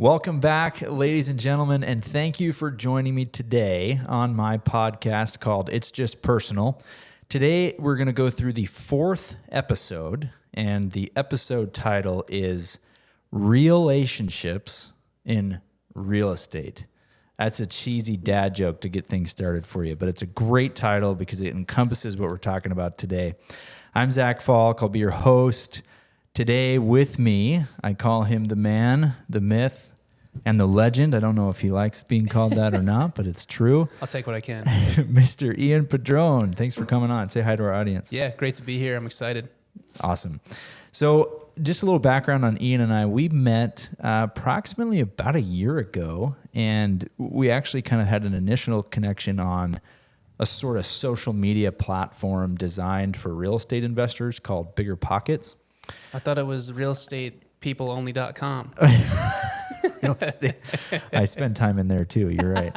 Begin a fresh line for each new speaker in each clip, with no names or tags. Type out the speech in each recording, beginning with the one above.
Welcome back, ladies and gentlemen, and thank you for joining me today on my podcast called It's Just Personal. Today, we're going to go through the fourth episode, and the episode title is Relationships in Real Estate. That's a cheesy dad joke to get things started for you, but it's a great title because it encompasses what we're talking about today. I'm Zach Falk. I'll be your host. Today with me, I call him the man, the myth, and the legend. I don't know if he likes being called that or not, but it's true.
I'll take what I can.
Mr. Ian Padron, thanks for coming on. Say hi to our audience.
Yeah, great to be here. I'm excited.
Awesome. So just a little background on Ian and I. We met approximately about a year ago, and we actually kind of had an initial connection on a sort of social media platform designed for real estate investors called Bigger Pockets.
I thought it was realestatepeopleonly.com.
Real estate. I spend time in there too. You're right.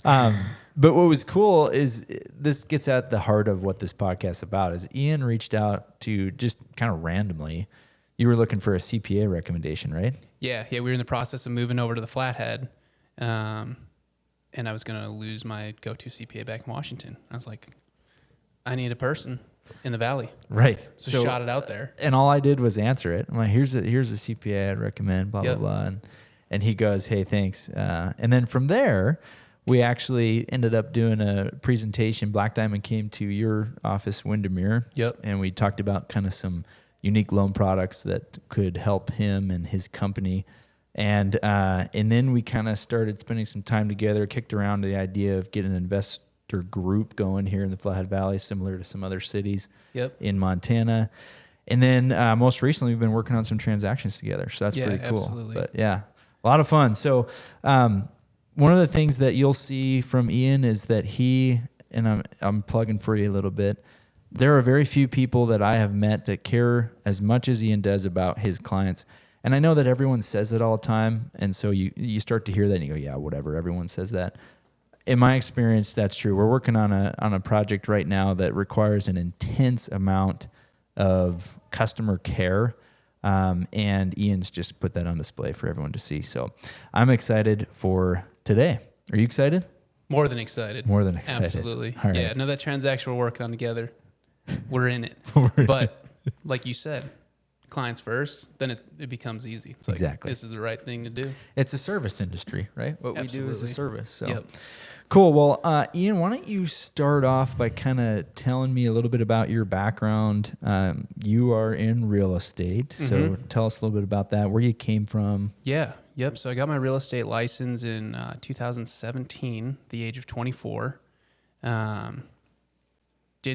But what was cool is this gets at the heart of what this podcast is about. Is Ian reached out to just kind of randomly. You were looking for a CPA recommendation, right?
Yeah. We were in the process of moving over to the Flathead, and I was going to lose my go-to CPA back in Washington. I was like, I need a person in the Valley.
Right.
So shot it out there.
And all I did was answer it. I'm like, here's a CPA I'd recommend, blah,
Yep.
blah, blah. And he goes, hey, thanks. And then from there, we actually ended up doing a presentation. Black Diamond came to your office, Windermere.
Yep.
And we talked about kind of some unique loan products that could help him and his company. And then we kind of started spending some time together, kicked around the idea of getting an investor group going here in the Flathead Valley, similar to some other cities in Montana. And then most recently, we've been working on some transactions together. So that's pretty cool.
Absolutely.
But yeah, a lot of fun. So one of the things that you'll see from Ian is that I'm plugging for you a little bit, there are very few people that I have met that care as much as Ian does about his clients. And I know that everyone says it all the time. And so you start to hear that and you go, yeah, whatever, everyone says that. In my experience, that's true. We're working on a project right now that requires an intense amount of customer care, and Ian's just put that on display for everyone to see. So I'm excited for today. Are you excited?
More than excited.
More than excited.
Absolutely.
All right.
Yeah, no, that transaction we're working on together, we're in it. But like you said, clients first, then it becomes easy. It's like,
exactly.
This is the right thing to do.
It's a service industry, right? What
Absolutely.
we do is a service. So.
Yep.
Cool. Well, Ian, why don't you start off by kind of telling me a little bit about your background? You are in real estate, so tell us a little bit about that, where you came from.
Yeah. Yep. So I got my real estate license in 2017, the age of 24. Didn't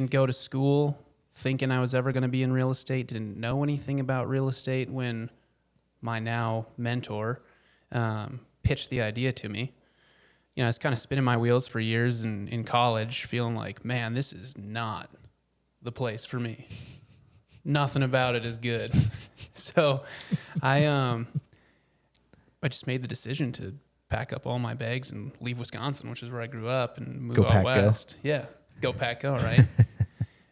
go to school thinking I was ever going to be in real estate. Didn't know anything about real estate when my now mentor pitched the idea to me. You know, I was kind of spinning my wheels for years in college, feeling like, man, this is not the place for me. Nothing about it is good. So I just made the decision to pack up all my bags and leave Wisconsin, which is where I grew up, and move out west. Yeah, go pack, go, right?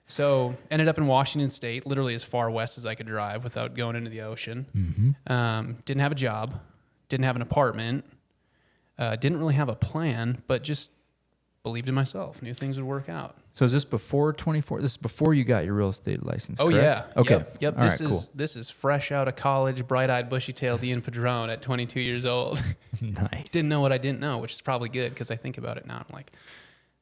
So ended up in Washington State, literally as far west as I could drive without going into the ocean. Mm-hmm. Didn't have a job, didn't have an apartment. Didn't really have a plan, but just believed in myself. Knew things would work out.
So is this before 24? This is before you got your real estate license, correct?
Yeah.
Okay.
Yep. This is fresh out of college, bright-eyed, bushy-tailed Ian Padron at 22 years old.
Nice.
Didn't know what I didn't know, which is probably good because I think about it now. I'm like,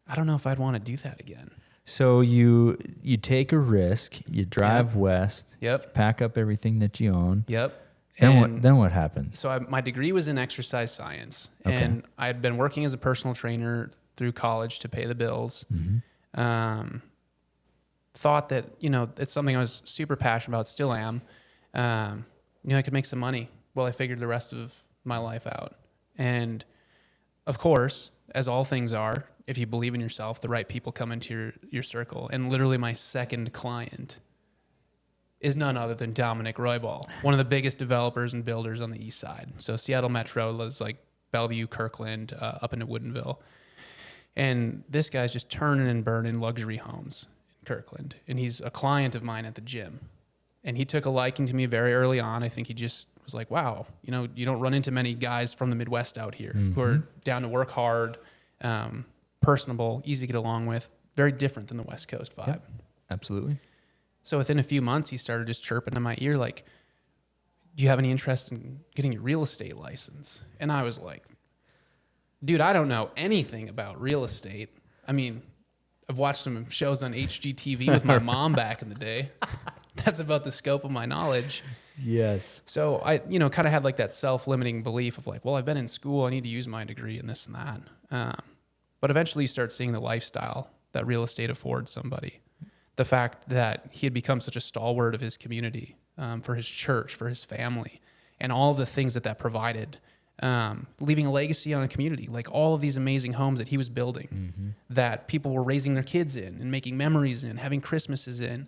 I don't know if I'd want to do that again.
So you take a risk, you drive west, pack up everything that you own.
Yep.
Then what happens?
So my degree was in exercise science, and I had been working as a personal trainer through college to pay the bills. Mm-hmm. Thought that, it's something I was super passionate about, still am. I could make some money while I figured the rest of my life out. And of course, as all things are, if you believe in yourself, the right people come into your circle. And literally my second client is none other than Dominic Roybal, one of the biggest developers and builders on the east side. So Seattle Metro is like Bellevue, Kirkland, up into Woodinville. And this guy's just turning and burning luxury homes in Kirkland. And he's a client of mine at the gym. And he took a liking to me very early on. I think he just was like, wow, you don't run into many guys from the Midwest out here who are down to work hard, personable, easy to get along with, very different than the West Coast vibe.
Yep. Absolutely.
So within a few months, he started just chirping in my ear like, do you have any interest in getting your real estate license? And I was like, dude, I don't know anything about real estate. I mean, I've watched some shows on HGTV with my mom back in the day. That's about the scope of my knowledge.
Yes.
So I, kind of had like that self-limiting belief of like, well, I've been in school, I need to use my degree and this and that. But eventually you start seeing the lifestyle that real estate affords somebody. The fact that he had become such a stalwart of his community, for his church, for his family, and all of the things that provided, leaving a legacy on a community, like all of these amazing homes that he was building, that people were raising their kids in and making memories in, having Christmases in,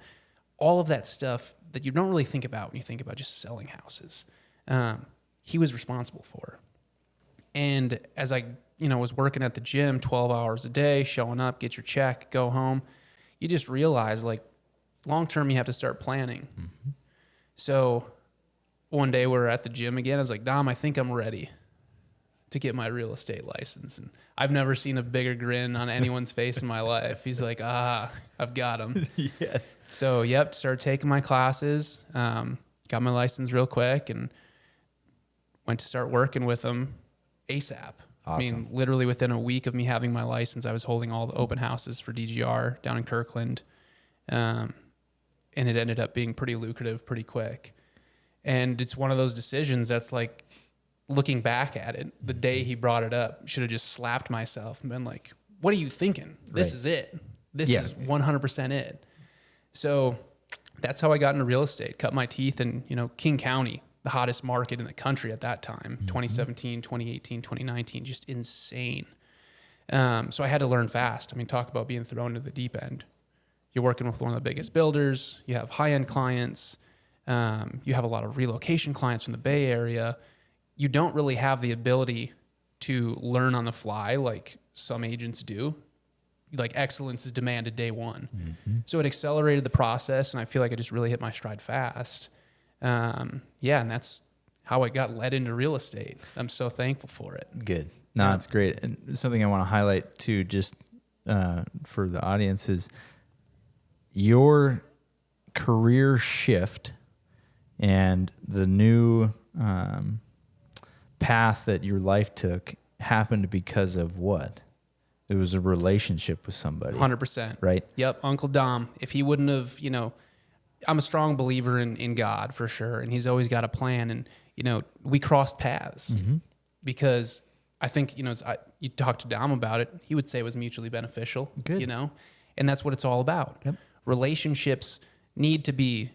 all of that stuff that you don't really think about when you think about just selling houses. He was responsible for. And as I, was working at the gym 12 hours a day, showing up, get your check, go home, you just realize like long-term you have to start planning. So one day we're at the gym again. I was like, Dom, I think I'm ready to get my real estate license. And I've never seen a bigger grin on anyone's face in my life. He's like, I've got him.
Yes.
So, started taking my classes, got my license real quick and went to start working with him ASAP.
Awesome.
I mean, literally within a week of me having my license, I was holding all the open houses for DGR down in Kirkland. And it ended up being pretty lucrative pretty quick. And it's one of those decisions that's like, looking back at it, the day he brought it up, should have just slapped myself and been like, what are you thinking? This is it. This is 100% it. So that's how I got into real estate, cut my teeth in, King County, the hottest market in the country at that time, 2017, 2018, 2019, just insane. So I had to learn fast. I mean, talk about being thrown into the deep end. You're working with one of the biggest builders. You have high-end clients. You have a lot of relocation clients from the Bay Area. You don't really have the ability to learn on the fly like some agents do. Like excellence is demanded day one. So it accelerated the process, and I feel like I just really hit my stride fast. And that's how I got led into real estate. I'm so thankful for it.
Good. No, it's great. And something I want to highlight too, just for the audience, is your career shift and the new path that your life took happened because of what? It was a relationship with somebody.
100%.
Right?
Yep. Uncle Dom, if he wouldn't have, I'm a strong believer in God for sure. And he's always got a plan. And, we crossed paths because I think, you talk to Dom about it. He would say it was mutually beneficial,
Good.
And that's what it's all about.
Yep.
Relationships need to be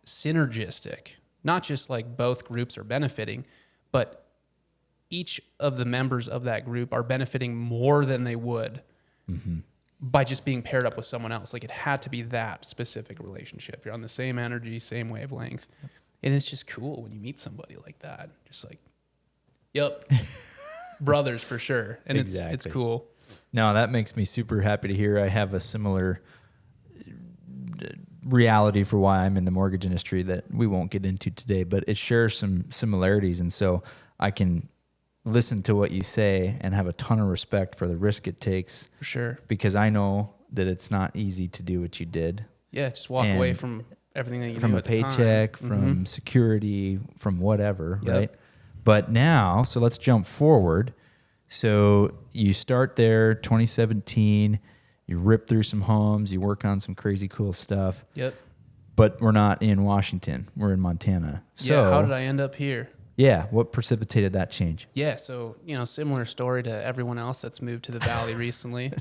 synergistic, not just like both groups are benefiting, but each of the members of that group are benefiting more than they would by just being paired up with someone else. Like it had to be that specific relationship. You're on the same energy, same wavelength. And it's just cool when you meet somebody like that. Just like, yep, brothers for sure. And it's cool.
No, that makes me super happy to hear. I have a similar reality for why I'm in the mortgage industry that we won't get into today, but it shares some similarities. And so I can listen to what you say and have a ton of respect for the risk it takes.
For sure.
Because I know that it's not easy to do what you did.
Yeah, just walk away from everything that you
from
knew
a
at the time.
paycheck, from security, from whatever,
Yep.
right? But now, so let's jump forward. So you start there, 2017, you rip through some homes, you work on some crazy cool stuff.
Yep.
But we're not in Washington, we're in Montana. So
Yeah, how did I end up here?
Yeah, what precipitated that change?
Yeah, so, similar story to everyone else that's moved to the Valley recently.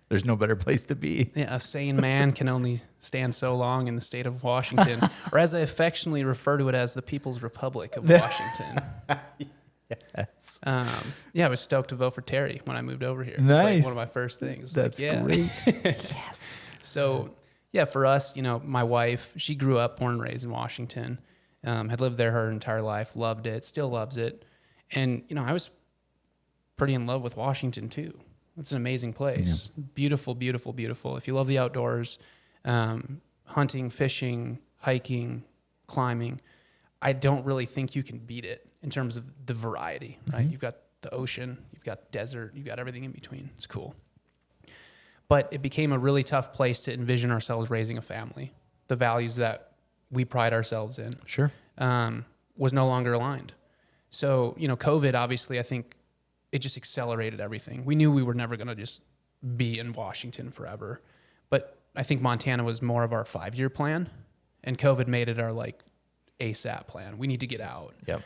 There's no better place to be.
Yeah, a sane man can only stand so long in the state of Washington, or as I affectionately refer to it as the People's Republic of Washington.
Yes.
I was stoked to vote for Terry when I moved over here.
Nice.
It was like one of my first things.
That's great. Yes.
So, for us, my wife, she grew up, born and raised in Washington, had lived there her entire life, loved it, still loves it. And, I was pretty in love with Washington too. It's an amazing place. Yeah. Beautiful, beautiful, beautiful. If you love the outdoors, hunting, fishing, hiking, climbing, I don't really think you can beat it in terms of the variety, right? You've got the ocean, you've got desert, you've got everything in between. It's cool. But it became a really tough place to envision ourselves raising a family. The values that we pride ourselves in
Sure.
Was no longer aligned. So, COVID, obviously, I think it just accelerated everything. We knew we were never going to just be in Washington forever. But I think Montana was more of our 5-year plan, and COVID made it our ASAP plan. We need to get out.
Yep.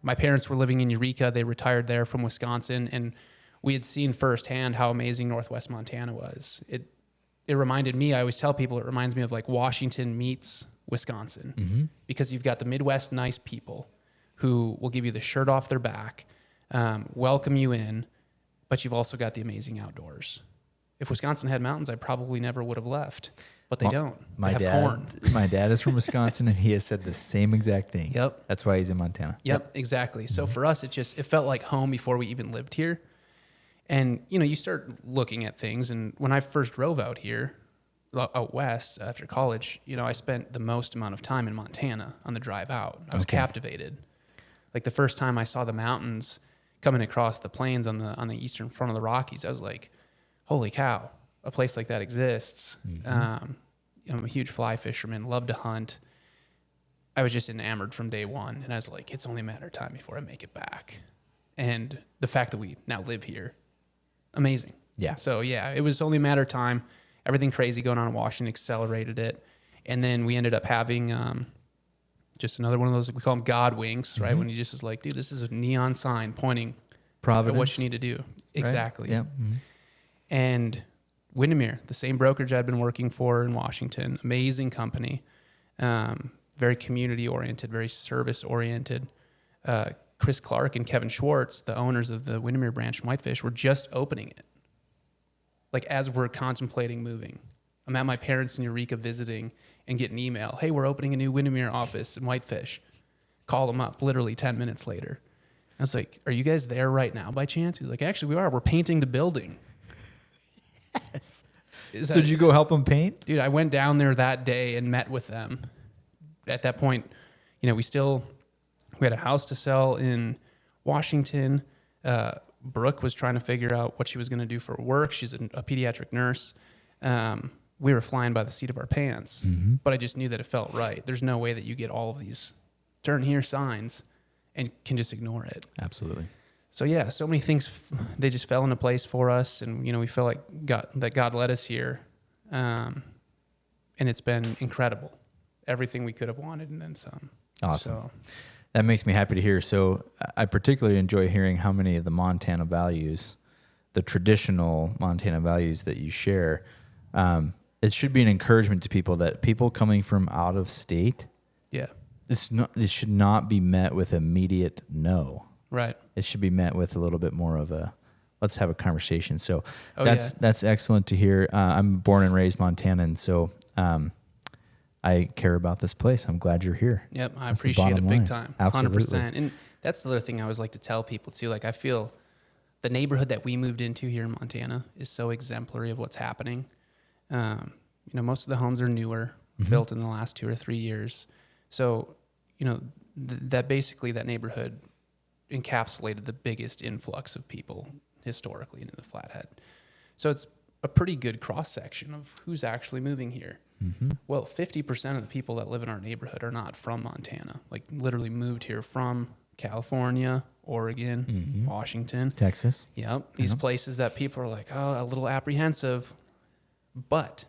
My parents were living in Eureka. They retired there from Wisconsin, and we had seen firsthand how amazing Northwest Montana was. It reminded me, I always tell people, it reminds me of Washington meets Wisconsin, because you've got the Midwest nice people who will give you the shirt off their back, welcome you in, but you've also got the amazing outdoors. If Wisconsin had mountains, I probably never would have left, but they don't. They have corn.
My dad is from Wisconsin, and he has said the same exact thing.
Yep.
That's why he's in Montana.
Yep, exactly. So for us, it felt like home before we even lived here. And, you start looking at things. And when I first drove out here, out west after college, I spent the most amount of time in Montana on the drive out. I was captivated. The first time I saw the mountains coming across the plains on the eastern front of the Rockies, I was like, holy cow, a place like that exists. I'm a huge fly fisherman, love to hunt. I was just enamored from day one. And I was like, it's only a matter of time before I make it back. And the fact that we now live here, amazing.
Yeah.
So yeah, it was only a matter of time. Everything crazy going on in Washington accelerated it. And then we ended up having just another one of those, we call them God winks, right? When you just is like, dude, this is a neon sign pointing
Providence.
at what you need to do. Exactly.
Right? Yeah. Mm-hmm.
And Windermere, the same brokerage I'd been working for in Washington, amazing company, very community oriented, very service oriented. Chris Clark and Kevin Schwartz, the owners of the Windermere branch in Whitefish, were just opening it. As we're contemplating moving. I'm at my parents in Eureka visiting and get an email. Hey, we're opening a new Windermere office in Whitefish. Call them up literally 10 minutes later. I was like, are you guys there right now by chance? He was like, actually, we are. We're painting the building.
Yes. So did you go help them paint?
Dude, I went down there that day and met with them. At that point, we had a house to sell in Washington. Brooke was trying to figure out what she was going to do for work. She's a pediatric nurse. We were flying by the seat of our pants, but I just knew that it felt right. There's no way that you get all of these turn here signs and can just ignore it.
Absolutely.
So yeah, so many things, they just fell into place for us. And, we felt like God led us here. And it's been incredible. Everything we could have wanted and then some.
Awesome.
So,
that makes me happy to hear. So I particularly enjoy hearing how many of the Montana values, the traditional Montana values that you share, it should be an encouragement to people that people coming from out of state,
yeah,
this should not be met with immediate no.
Right.
It should be met with a little bit more of a, let's have a conversation. So that's excellent to hear. I'm born and raised Montanan, so I care about this place. I'm glad you're here.
Yep, I
That's
appreciate it big
line.
time.
Absolutely.
100%. And that's the other thing I always like to tell people too. I feel the neighborhood that we moved into here in Montana is so exemplary of what's happening. Most of the homes are newer, built in the last 2 or 3 years. So, that basically that neighborhood encapsulated the biggest influx of people historically into the Flathead. So it's a pretty good cross section of who's actually moving here. Well, 50% of the people that live in our neighborhood are not from Montana, literally moved here from California, Oregon, Washington,
Texas.
Yep. These places that people are like, oh, a little apprehensive. But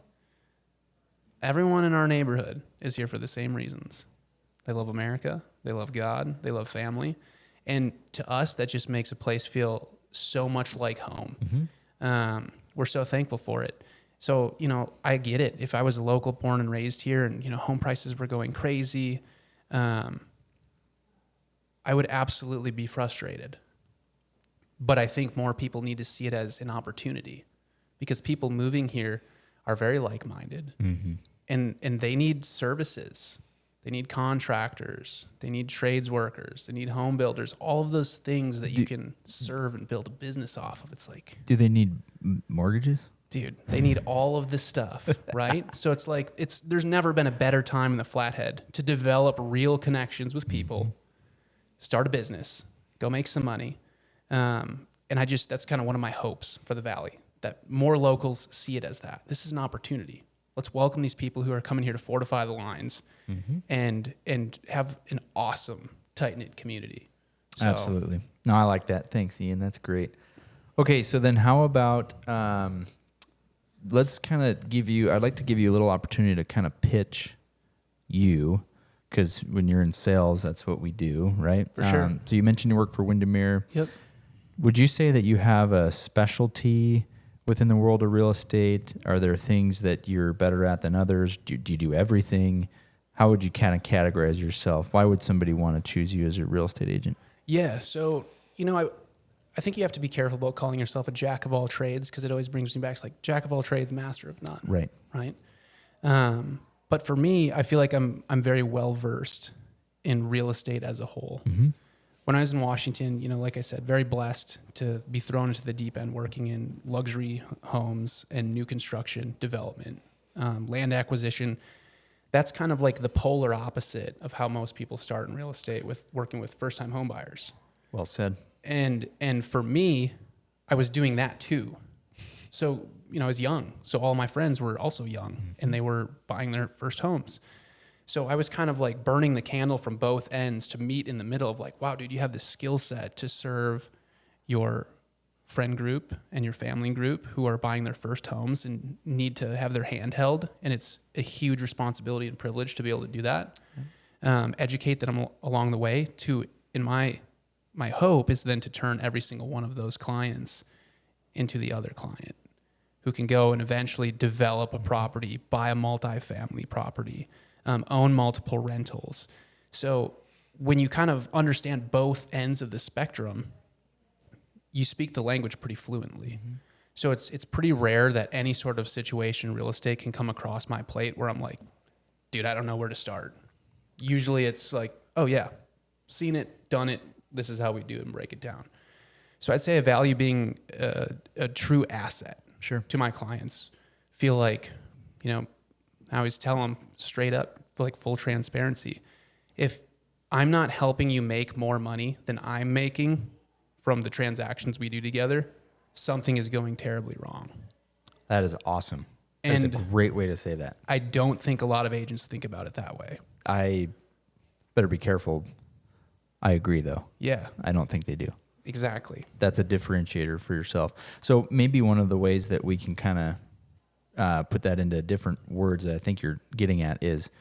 everyone in our neighborhood is here for the same reasons. They love America. They love God. They love family. And to us, that just makes a place feel so much like home. We're so thankful for it. So, I get it. If I was a local born and raised here and, home prices were going crazy, I would absolutely be frustrated. But I think more people need to see it as an opportunity because people moving here are very like-minded and they need services. They need contractors. They need trades workers. They need home builders. All of those things that you can serve and build a business off of. It's like...
Do they need mortgages?
dude, they need all of this stuff, right? So it's like, there's never been a better time in the Flathead to develop real connections with people, start a business, go make some money. And that's kind of one of my hopes for the Valley, that more locals see it as that. This is an opportunity. Let's welcome these people who are coming here to fortify the lines and have an awesome, tight-knit community. So,
absolutely. No, I like that. Thanks, Ian. That's great. Okay, so then how about let's kind of I'd like to give you a little opportunity to kind of pitch you, because when you're in sales, that's what we do, right?
For sure.
So you mentioned you work for Windermere.
Yep.
Would you say that you have a specialty within the world of real estate? Are there things that you're better at than others? Do you do everything? How would you kind of categorize yourself? Why would somebody want to choose you as a real estate agent?
Yeah. So, I think you have to be careful about calling yourself a jack of all trades, because it always brings me back to like jack of all trades, master of none.
Right.
Right. But for me, I feel like I'm very well versed in real estate as a whole.
Mm-hmm.
When I was in Washington, like I said, very blessed to be thrown into the deep end, working in luxury homes and new construction development, land acquisition. That's kind of like the polar opposite of how most people start in real estate, with working with first-time home buyers.
Well said.
And for me, I was doing that too. So, I was young. So all my friends were also young, and they were buying their first homes. So I was kind of like burning the candle from both ends to meet in the middle of like, wow, dude, you have this skill set to serve your friend group and your family group who are buying their first homes and need to have their hand held. And it's a huge responsibility and privilege to be able to do that. Educate them along the way in my hope is then to turn every single one of those clients into the other client who can go and eventually develop a property, buy a multifamily property, own multiple rentals. So when you kind of understand both ends of the spectrum, you speak the language pretty fluently. Mm-hmm. So it's pretty rare that any sort of situation in real estate can come across my plate where I'm like, dude, I don't know where to start. Usually it's like, oh yeah, seen it, done it. This is how we do it, and break it down. So I'd say I value being a true asset to my clients. Feel like, I always tell them straight up, like full transparency. If I'm not helping you make more money than I'm making from the transactions we do together, something is going terribly wrong.
That is awesome. That's a great way to say that.
I don't think a lot of agents think about it that way.
I better be careful. I agree, though.
Yeah.
I don't think they do.
Exactly.
That's a differentiator for yourself. So maybe one of the ways that we can kind of put that into different words that I think you're getting at is,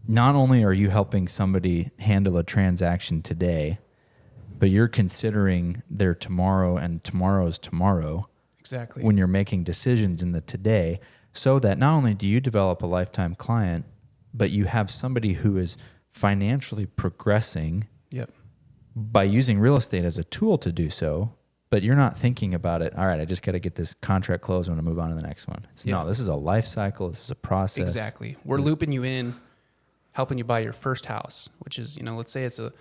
not only are you helping somebody handle a transaction today, but you're considering their tomorrow and tomorrow's tomorrow.
Exactly.
When you're making decisions in the today, so that not only do you develop a lifetime client, but you have somebody who is financially progressing by using real estate as a tool to do so, but you're not thinking about it, all right, I just got to get this contract closed, I'm going to move on to the next one. No, this is a life cycle, this is a process.
Exactly. We're looping you in, helping you buy your first house, which is, let's say it's a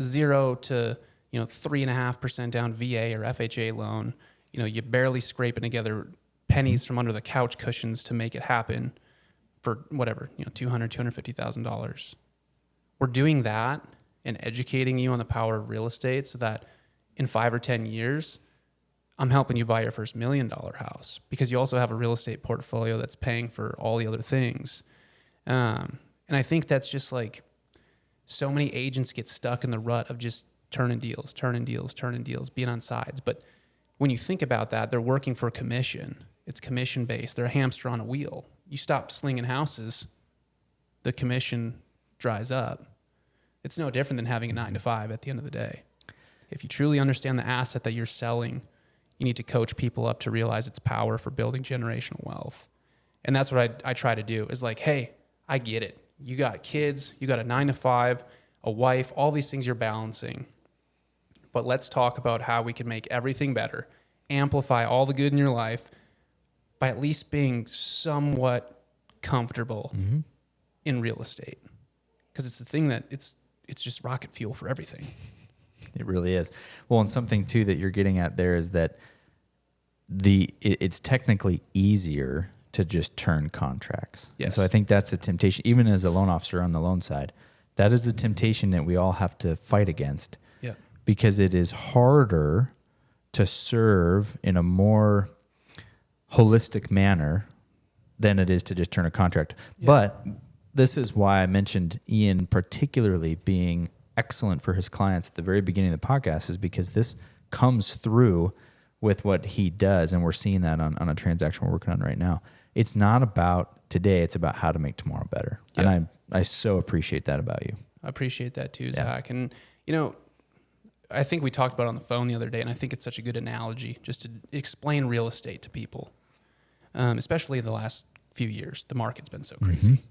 0 to 3.5% down VA or FHA loan. You're barely scraping together pennies from under the couch cushions to make it happen for whatever, $200,000, $250,000. We're doing that and educating you on the power of real estate so that in 5 or 10 years, I'm helping you buy your first $1 million house, because you also have a real estate portfolio that's paying for all the other things. And I think that's just like, so many agents get stuck in the rut of just turning deals, being on sides. But when you think about that, they're working for commission. It's commission based. They're a hamster on a wheel. You stop slinging houses, the commission dries up. It's no different than having a 9-to-5 at the end of the day. If you truly understand the asset that you're selling, you need to coach people up to realize its power for building generational wealth. And that's what I try to do, is like, hey, I get it. You got kids, you got a 9-to-5, a wife, all these things you're balancing. But let's talk about how we can make everything better, amplify all the good in your life by at least being somewhat comfortable in real estate. Because it's the thing that it's just rocket fuel for everything.
It really is. Well, and something too that you're getting at there is that it's technically easier to just turn contracts.
Yes.
And so I think that's a temptation, even as a loan officer on the loan side. That is a temptation that we all have to fight against.
Yeah.
Because it is harder to serve in a more holistic manner than it is to just turn a contract. Yeah. But this is why I mentioned Ian particularly being excellent for his clients at the very beginning of the podcast, is because this comes through with what he does, and we're seeing that on a transaction we're working on right now. It's not about today, it's about how to make tomorrow better. Yep. And I so appreciate that about you.
I appreciate that too, Zach. And, you know, I think we talked about it on the phone the other day, and I think it's such a good analogy just to explain real estate to people, especially the last few years. The market's been so crazy. Mm-hmm.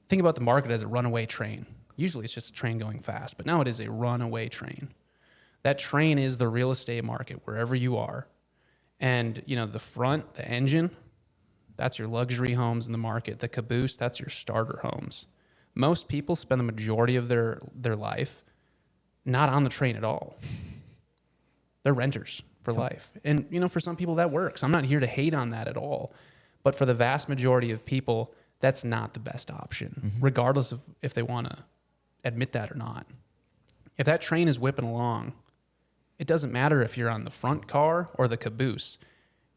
Think about the market as a runaway train. Usually it's just a train going fast, but now it is a runaway train. That train is the real estate market wherever you are. And, you know, the front, the engine, that's your luxury homes in the market. The caboose, that's your starter homes. Most people spend the majority of their life not on the train at all. They're renters for life. And, you know, for some people that works. I'm not here to hate on that at all. But for the vast majority of people, that's not the best option, regardless of if they want to admit that or not. If that train is whipping along, it doesn't matter if you're on the front car or the caboose.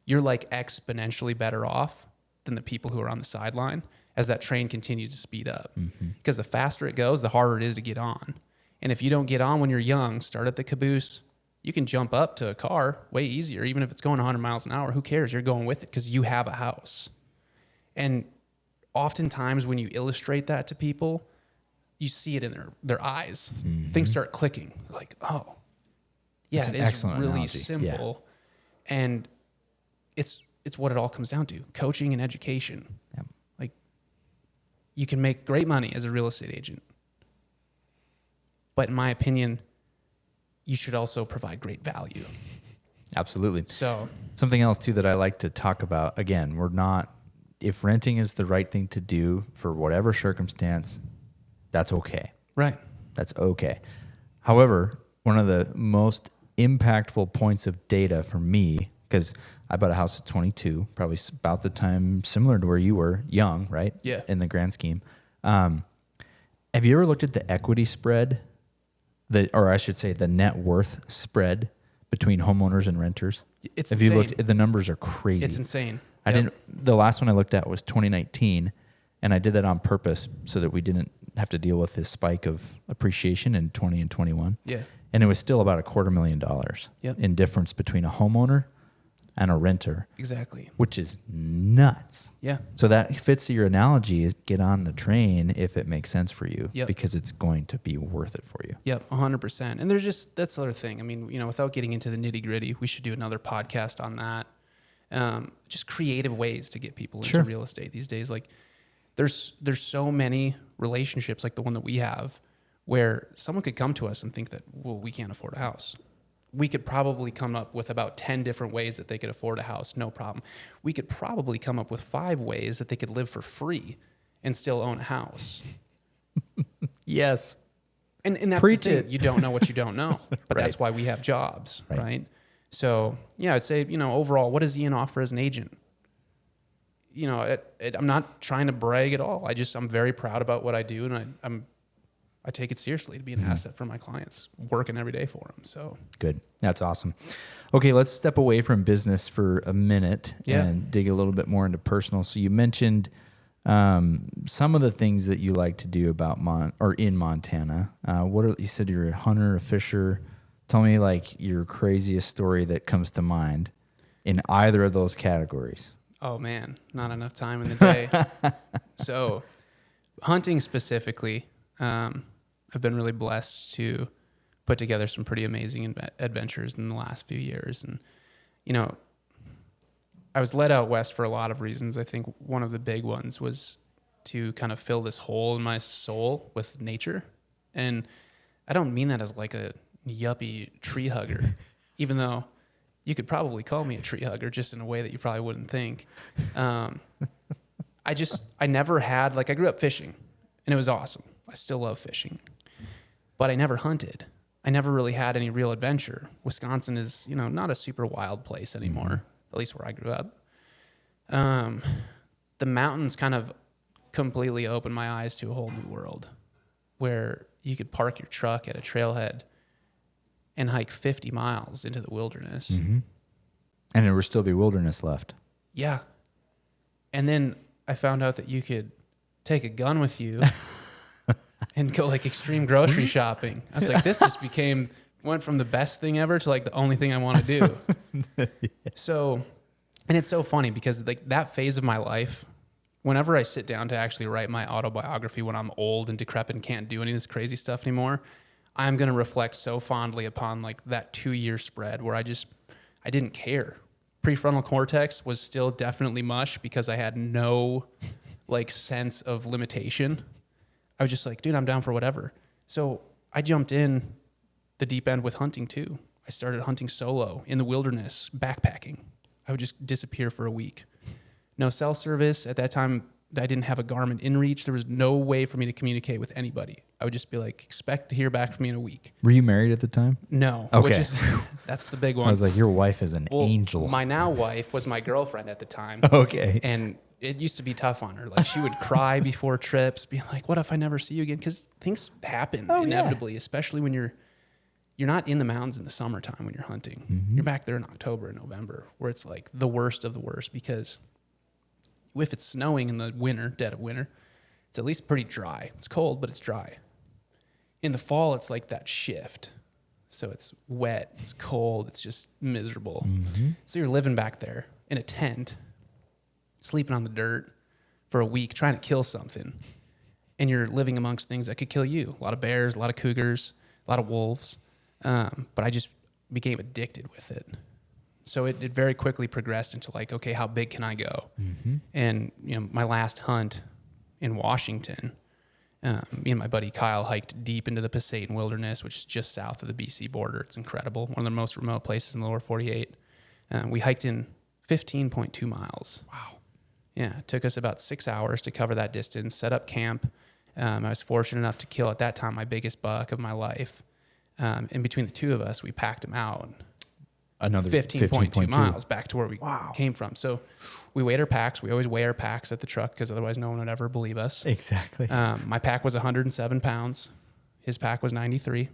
You're like exponentially better off than the people who are on the sideline as that train continues to speed up. Because the faster it goes, the harder it is to get on. And if you don't get on when you're young, start at the caboose, you can jump up to a car way easier. Even if it's going 100 miles an hour, who cares? You're going with it because you have a house. And oftentimes when you illustrate that to people, you see it in their eyes. Things start clicking. Like, oh, yeah, it is really analogy. Simple. Yeah. And it's what it all comes down to, coaching and education. Yep. Like, you can make great money as a real estate agent. But in my opinion, you should also provide great value.
Absolutely.
So
something else too that I like to talk about, again, if renting is the right thing to do for whatever circumstance, that's okay.
Right.
That's okay. However, one of the most impactful points of data for me, because I bought a house at 22, probably about the time similar to where you were, young, right?
Yeah.
In the grand scheme. Have you ever looked at the equity spread, or I should say the net worth spread between homeowners and renters?
It's
Have
insane.
you looked? The numbers are crazy.
It's insane.
The last one I looked at was 2019, and I did that on purpose so that we didn't have to deal with this spike of appreciation in 20 and 21.
Yeah.
And it was still about $250,000 in difference between a homeowner and a renter.
Exactly.
Which is nuts.
Yeah.
So that fits your analogy, is get on the train if it makes sense for you, because it's going to be worth it for you.
Yep, 100%. And that's the other thing. I mean, you know, without getting into the nitty gritty, we should do another podcast on that. Just creative ways to get people into real estate these days. Like, there's so many relationships like the one that we have where someone could come to us and think that, well, we can't afford a house. We could probably come up with about 10 different ways that they could afford a house, no problem. We could probably come up with 5 ways that they could live for free and still own a house.
Yes.
And that's
Preach
the thing.
it.
You don't know what you don't know. But
Right.
that's why we have jobs, right? So, yeah, I'd say, you know, overall, what does Ian offer as an agent? You know, I'm not trying to brag at all. I'm very proud about what I do, and I take it seriously to be an asset for my clients, working every day for them. So
good. That's awesome. Okay, let's step away from business for a minute and dig a little bit more into personal. So you mentioned some of the things that you like to do about in Montana. You said you're a hunter, a fisher. Tell me like your craziest story that comes to mind in either of those categories.
Oh man, not enough time in the day. So hunting specifically, I've been really blessed to put together some pretty amazing adventures in the last few years. And, you know, I was led out west for a lot of reasons. I think one of the big ones was to kind of fill this hole in my soul with nature. And I don't mean that as like a yuppie tree hugger, even though you could probably call me a tree hugger just in a way that you probably wouldn't think. I never had, I grew up fishing and it was awesome. I still love fishing, but I never hunted. I never really had any real adventure. Wisconsin is, you know, not a super wild place anymore. at least where I grew up. The mountains kind of completely opened my eyes to a whole new world where you could park your truck at a trailhead and hike 50 miles into the wilderness.
Mm-hmm. And there would still be wilderness left.
Yeah. And then I found out that you could take a gun with you and go like extreme grocery shopping. I was like, this just went from the best thing ever to like the only thing I want to do. Yeah. So, and it's so funny because like that phase of my life, whenever I sit down to actually write my autobiography when I'm old and decrepit and can't do any of this crazy stuff anymore, I'm going to reflect so fondly upon like that 2-year spread where I didn't care. Prefrontal cortex was still definitely mush because I had no like sense of limitation. I was just like, dude, I'm down for whatever. So I jumped in the deep end with hunting too. I started hunting solo in the wilderness, backpacking. I would just disappear for a week. No cell service. At that time, I didn't have a Garmin inReach. There was no way for me to communicate with anybody. I would just be like, expect to hear back from me in a week.
Were you married at the time?
No.
Okay.
Which is, that's the big one.
I was like, your wife is an angel.
My now wife was my girlfriend at the time.
Okay.
And it used to be tough on her. Like she would cry before trips, being like, what if I never see you again? Because things happen inevitably, especially when you're not in the mountains in the summertime when you're hunting. Mm-hmm. You're back there in October and November where it's like the worst of the worst because if it's snowing in the winter, dead of winter, it's at least pretty dry. It's cold, but it's dry. In the fall, it's like that shift. So it's wet, it's cold, it's just miserable. Mm-hmm. So you're living back there in a tent, sleeping on the dirt for a week, trying to kill something. And you're living amongst things that could kill you. A lot of bears, a lot of cougars, a lot of wolves. But I just became addicted with it. So it very quickly progressed into like, okay, how big can I go? Mm-hmm. And my last hunt in Washington, me and my buddy Kyle hiked deep into the Pasayten Wilderness, which is just south of the BC border. It's incredible. One of the most remote places in the lower 48. We hiked in 15.2 miles. Wow. Yeah, it took us about 6 hours to cover that distance, set up camp. I was fortunate enough to kill at that time my biggest buck of my life. And between the two of us, we packed him out.
Another
15.2 miles back to where we came from. So we weighed our packs. We always weigh our packs at the truck because otherwise no one would ever believe us.
Exactly.
My pack was 107 pounds. His pack was 93.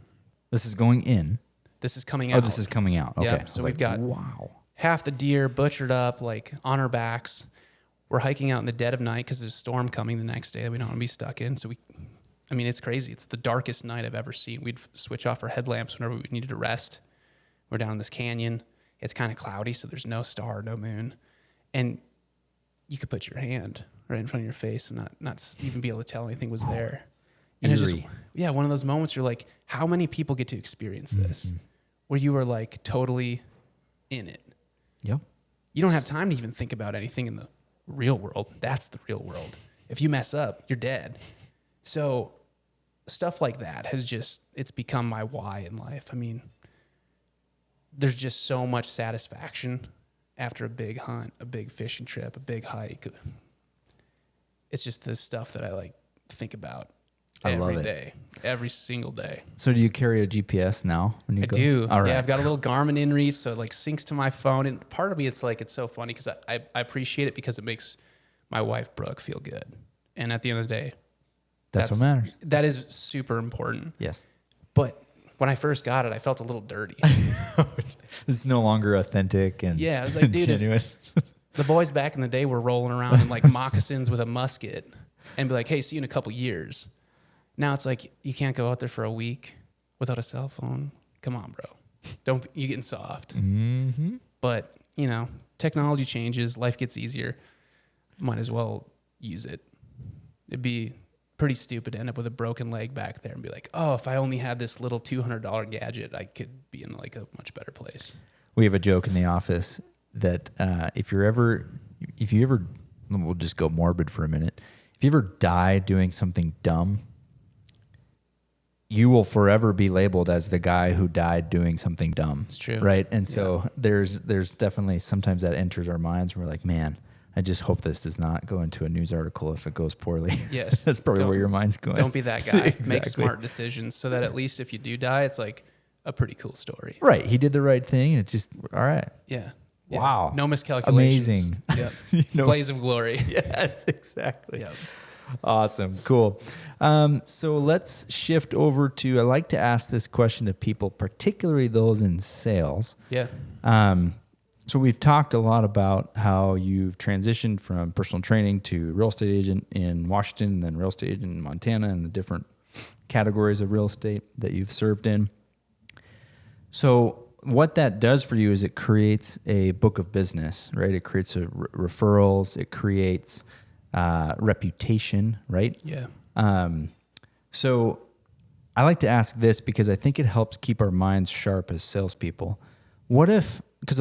This is going in.
This is coming out.
Oh, this is coming out. Okay.
Yep. So we've got half the deer butchered up like on our backs. We're hiking out in the dead of night because there's a storm coming the next day that we don't want to be stuck in. So it's crazy. It's the darkest night I've ever seen. We'd switch off our headlamps whenever we needed to rest. We're down in this canyon. It's kind of cloudy, so there's no star, no moon. And you could put your hand right in front of your face and not even be able to tell anything was there. And it's just, one of those moments you're like, how many people get to experience this? Mm-hmm. Where you are like totally in it.
Yep.
You don't have time to even think about anything in the real world. That's the real world. If you mess up, you're dead. So stuff like that it's become my why in life. I mean, there's just so much satisfaction after a big hunt, a big fishing trip, a big hike. It's just the stuff that I like think about every day, every single day.
So do you carry a GPS now when you go?
I do.
All right.
Yeah, I've got a little Garmin inReach, so it like syncs to my phone. And part of me, it's so funny because I appreciate it because it makes my wife, Brooke, feel good. And at the end of the day,
that's what matters.
That is super important.
Yes.
But when I first got it, I felt a little dirty.
It's no longer authentic and
I was like, dude,
genuine.
The boys back in the day were rolling around in like moccasins with a musket and be like, hey, see you in a couple years. Now it's like, you can't go out there for a week without a cell phone. Come on, bro. You're getting soft. Mm-hmm. But, technology changes. Life gets easier. Might as well use it. It'd be pretty stupid to end up with a broken leg back there and be like, oh, if I only had this little $200 gadget, I could be in like a much better place.
We have a joke in the office that if you ever, we'll just go morbid for a minute. If you ever die doing something dumb, you will forever be labeled as the guy who died doing something dumb.
It's true.
Right? And so there's definitely sometimes that enters our minds and we're like, man, I just hope this does not go into a news article if it goes poorly.
Yes.
That's probably where your mind's going.
Don't be that guy.
Exactly.
Make smart decisions so that at least if you do die, it's like a pretty cool story.
Right. He did the right thing and it's just, all right.
Yeah. Yeah.
Wow.
No miscalculations.
Amazing.
Yep.
No
Blaze of glory.
Yes, exactly.
Yep.
Awesome. Cool. So let's shift over to, I like to ask this question to people, particularly those in sales.
Yeah.
So we've talked a lot about how you've transitioned from personal training to real estate agent in Washington, and then real estate agent in Montana, and the different categories of real estate that you've served in. So what that does for you is it creates a book of business, right? It creates referrals. It creates reputation, right?
Yeah.
So I like to ask this because I think it helps keep our minds sharp as salespeople. What if, because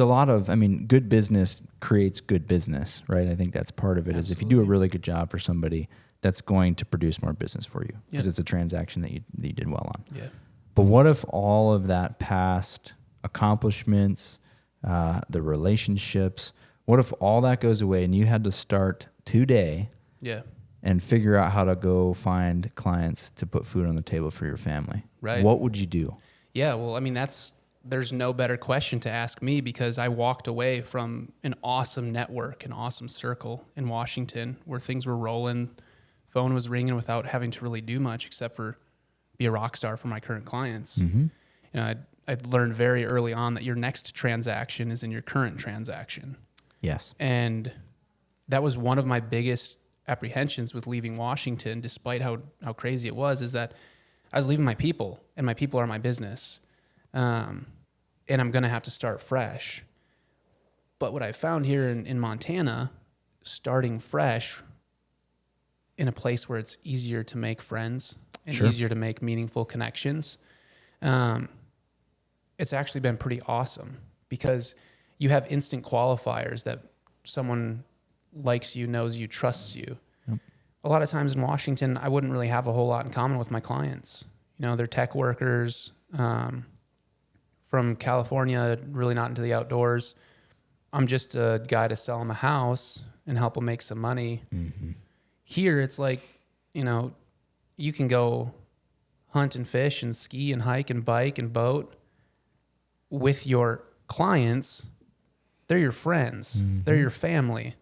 good business creates good business, right? I think that's part of it. Is if you do a really good job for somebody, that's going to produce more business for you because it's a transaction that you did well on.
Yeah.
But what if all of that past accomplishments, the relationships, what if all that goes away and you had to start today and figure out how to go find clients to put food on the table for your family?
Right.
What would you do?
Yeah. Well, there's no better question to ask me because I walked away from an awesome network, an awesome circle in Washington where things were rolling, phone was ringing without having to really do much except for be a rock star for my current clients.
Mm-hmm.
I learned very early on that your next transaction is in your current transaction.
Yes.
And that was one of my biggest apprehensions with leaving Washington, despite how crazy it was, is that I was leaving my people, and my people are my business. And I'm going to have to start fresh. But what I found here in Montana, starting fresh in a place where it's easier to make friends and easier to make meaningful connections, it's actually been pretty awesome because you have instant qualifiers that someone likes you, knows you, trusts you. Yep. A lot of times in Washington, I wouldn't really have a whole lot in common with my clients. They're tech workers, from California, really not into the outdoors. I'm just a guy to sell them a house and help them make some money. Mm-hmm. Here, it's like, you can go hunt and fish and ski and hike and bike and boat with your clients. They're your friends. Mm-hmm. They're your family.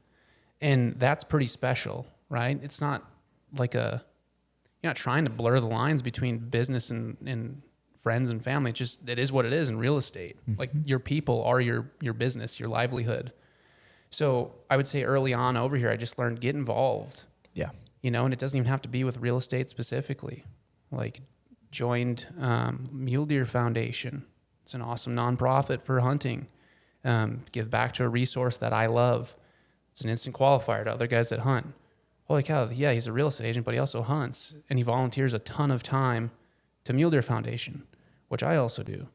And that's pretty special, right? It's not like you're not trying to blur the lines between business and friends and family. It is what it is in real estate. Mm-hmm. Like your people are your business, your livelihood. So I would say early on over here, I just learned get involved. Yeah. And it doesn't even have to be with real estate specifically. Like joined Mule Deer Foundation. It's an awesome nonprofit for hunting. Give back to a resource that I love. It's an instant qualifier to other guys that hunt. Holy cow, yeah, he's a real estate agent, but he also hunts. And he volunteers a ton of time to Mule Deer Foundation, which I also do.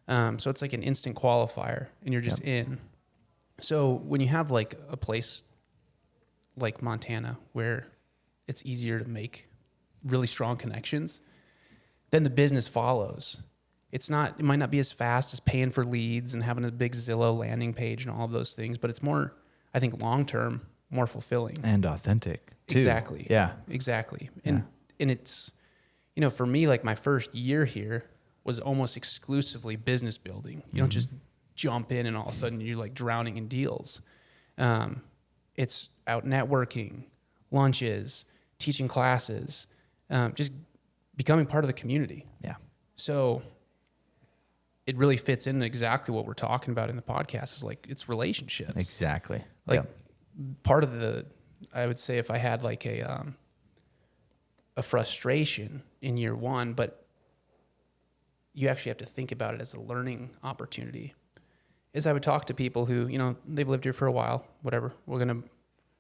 So it's like an instant qualifier, and you're just in. So when you have like a place like Montana where it's easier to make really strong connections, then the business follows. It might not be as fast as paying for leads and having a big Zillow landing page and all of those things, but it's more, I think, long-term, more fulfilling.
And authentic, too.
Exactly.
Yeah.
Exactly. And it's, for me, like my first year here was almost exclusively business building. You don't just jump in and all of a sudden you're like drowning in deals. It's out networking, lunches, teaching classes, just becoming part of the community. Yeah. So it really fits in exactly what we're talking about in the podcast is like, it's relationships.
Exactly.
Like part of I would say if I had like a frustration in year one, but you actually have to think about it as a learning opportunity, is I would talk to people who, they've lived here for a while, whatever. We're going to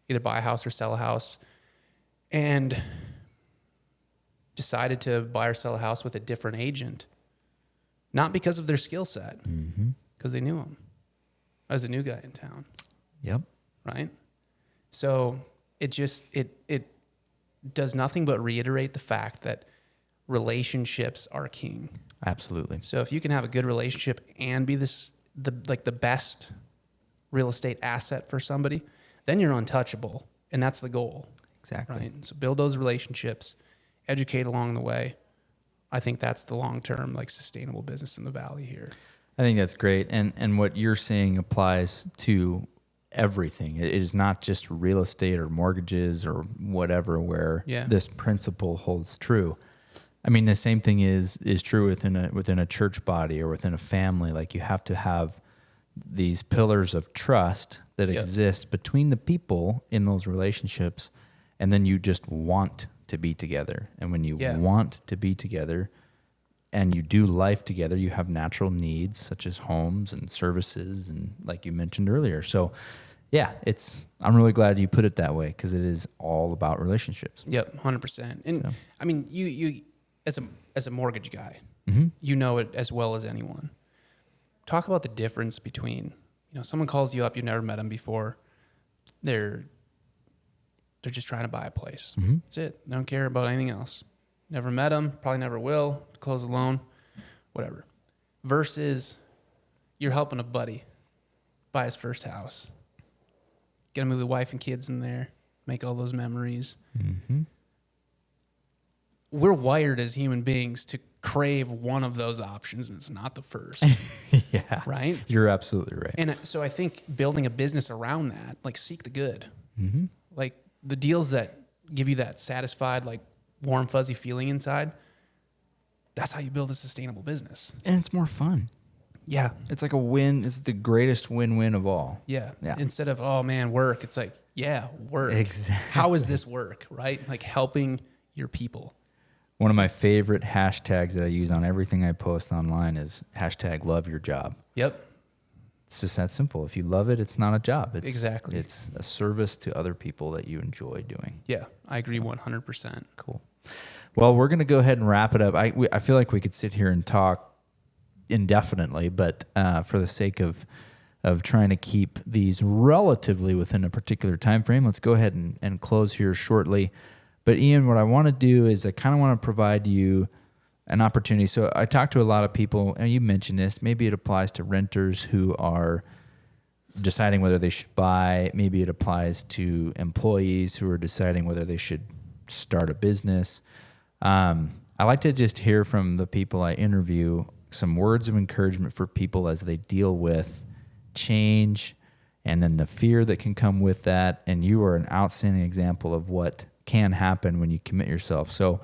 either buy a house or sell a house, and decided to buy or sell a house with a different agent, not because of their skill set, because they knew him. I was a new guy in town. Yep. Right? So it does nothing but reiterate the fact that relationships are king.
Absolutely.
So if you can have a good relationship and be the best real estate asset for somebody, then you're untouchable. And that's the goal.
Exactly.
Right? So build those relationships, educate along the way. I think that's the long-term, like sustainable business in the Valley here.
I think that's great. And what you're saying applies to everything. It is not just real estate or mortgages or whatever where this principle holds true. I mean, the same thing is true within a church body or within a family. Like, you have to have these pillars of trust that exist between the people in those relationships, and then you just want to be together. And when you want to be together and you do life together, you have natural needs such as homes and services, and like you mentioned earlier. So yeah, I'm really glad you put it that way, because it is all about relationships.
Yep, 100%. And so, I mean, you as a mortgage guy, you know it as well as anyone. Talk about the difference between, someone calls you up, you've never met them before. They're just trying to buy a place. That's it. They don't care about anything else. Never met them, probably never will, close a loan, whatever. Versus you're helping a buddy buy his first house. Get to move the wife and kids in there, make all those memories. We're wired as human beings to crave one of those options, and it's not the first.
Yeah.
Right?
You're absolutely right.
And so I think building a business around that, like, seek the good. Like, the deals that give you that satisfied, like, warm, fuzzy feeling inside, that's how you build a sustainable business.
And it's more fun.
Yeah.
It's like a win. It's the greatest win-win of all.
Yeah. Instead of, oh man, work, it's like, work.
Exactly.
How is this work, right? Like, helping your people.
One of my favorite hashtags that I use on everything I post online is #LoveYourJob.
Yep.
It's just that simple. If you love it, it's not a job.
Exactly.
It's a service to other people that you enjoy doing.
Yeah, I agree 100%.
Cool. Well, we're going to go ahead and wrap it up. I feel like we could sit here and talk indefinitely, but for the sake of trying to keep these relatively within a particular time frame, let's go ahead and close here shortly. But Ian, what I want to do is I kind of want to provide you an opportunity. So I talked to a lot of people, and you mentioned this. Maybe it applies to renters who are deciding whether they should buy. Maybe it applies to employees who are deciding whether they should start a business. I like to just hear from the people I interview some words of encouragement for people as they deal with change and then the fear that can come with that. And you are an outstanding example of what can happen when you commit yourself. So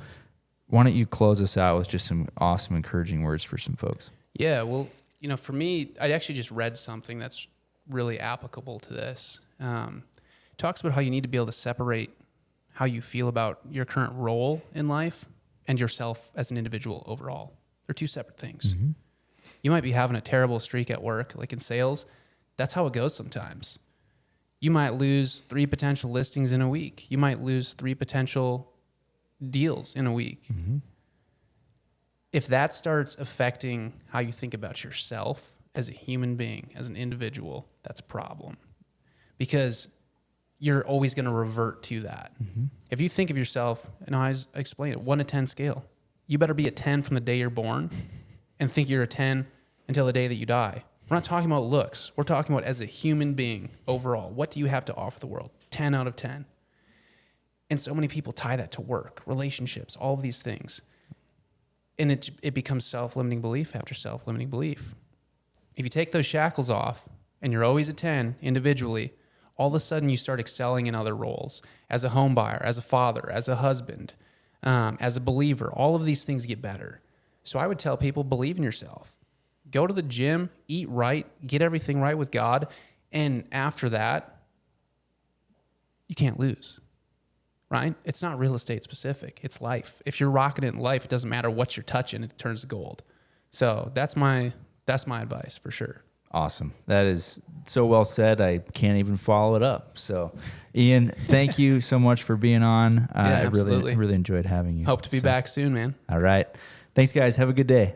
why don't you close us out with just some awesome, encouraging words for some folks?
Yeah, well, for me, I actually just read something that's really applicable to this. It talks about how you need to be able to separate how you feel about your current role in life and yourself as an individual overall. They're two separate things. You might be having a terrible streak at work, like in sales. That's how it goes sometimes. You might lose 3 potential listings in a week. You might lose 3 potential deals in a week. If that starts affecting how you think about yourself as a human being, as an individual, that's a problem. Because you're always going to revert to that. If you think of yourself, and I explain it, 1 to 10 scale, you better be a 10 from the day you're born and think you're a 10 until the day that you die. We're not talking about looks. We're talking about as a human being overall. What do you have to offer the world? 10 out of 10. And so many people tie that to work, relationships, all of these things. And it becomes self-limiting belief after self-limiting belief. If you take those shackles off and you're always a 10 individually, all of a sudden you start excelling in other roles. As a home buyer, as a father, as a husband, as a believer, all of these things get better. So I would tell people, believe in yourself. Go to the gym, eat right, get everything right with God, and after that, you can't lose, right? It's not real estate specific. It's life. If you're rocking it in life, it doesn't matter what you're touching, it turns to gold. So that's my advice for sure.
Awesome. That is so well said. I can't even follow it up. So, Ian, thank you so much for being on.
Yeah, absolutely.
I really enjoyed having you.
Hope to be back soon, man.
All right. Thanks, guys. Have a good day.